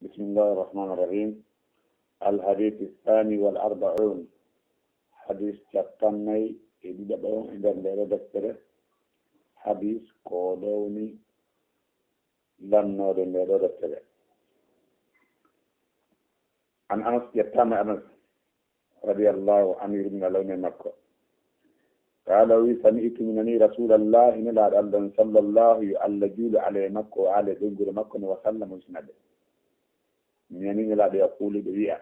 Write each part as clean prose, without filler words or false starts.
بسم الله الرحمن الرحيم. الحديث الثاني والأربعون حديث تقني إذا بقوا عند الليلة دكتور حديث قولوني لم نور الليلة دكتور عن أنس يتام أنس رضي الله عنه من لون مكة قال سمعت منني رسول الله صلى الله عليه على مكة وعلى دنجر مكة وسلم وسنده يعني لا يقول بيئة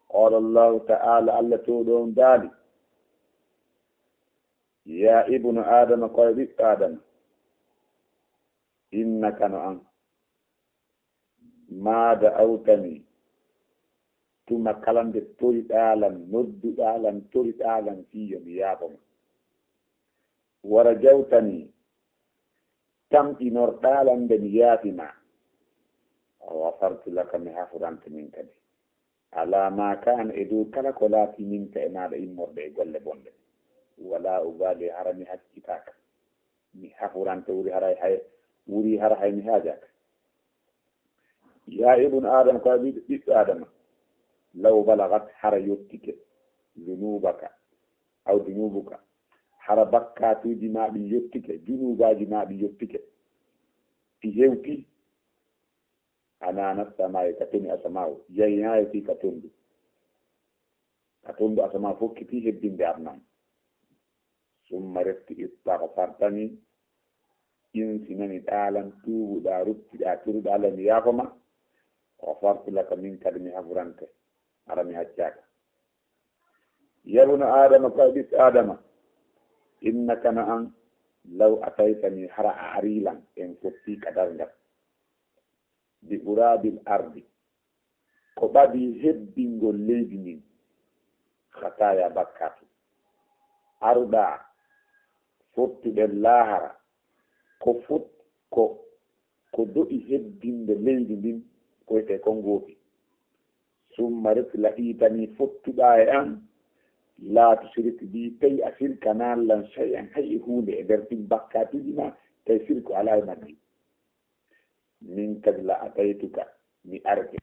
قال الله تعالى ألا تودون دالي يا ابن آدم قال آدم إنك نعم ما دعوتني ثم كلام تريد أعلم ند أعلم تريد أعلم في يوم ورجوتني تم إنور أعلم بنياتنا وغفرت لك من حفرانت منك دي على ما كان إدو كلك ولا في منك إناد إمور دي قول بونده ولا أبالي هرمي حكيتاك من حفرانت وري هراي مهاجك يا ابن آدم قال بيت آدم لو بلغت حريتك ذنوبك أو ذنوبك حربكات دماء بيوتك جنوبا دماء بيوتك تيهوتي أنا نسمع كتني أسمعه جايناي في كتندو أسمع فوق فيه الدين بأرنام ثم رفت استغفرتني إن سنني تعلم توب دارب تأثير دالم يافما غفرت لك من كلمة أفرانك أرمي هجاك يا ابن آدم قابس آدم إنك نعم لو أتيتني حرع عريلا إن فتيك درجك بقراب الأرض كبابي هبينغو ليبنين خطايا بكات أربع فوت بالله كفوت كدو هبين ليبنين كويته كونغوبي ثم رفل إيتاني فوت بايان لا تشرك بي تي أسير كنال لن شيئا هي هو لإدرتين بكاتي دينا تيسيرك على المدين من قبل أتيتك بأرض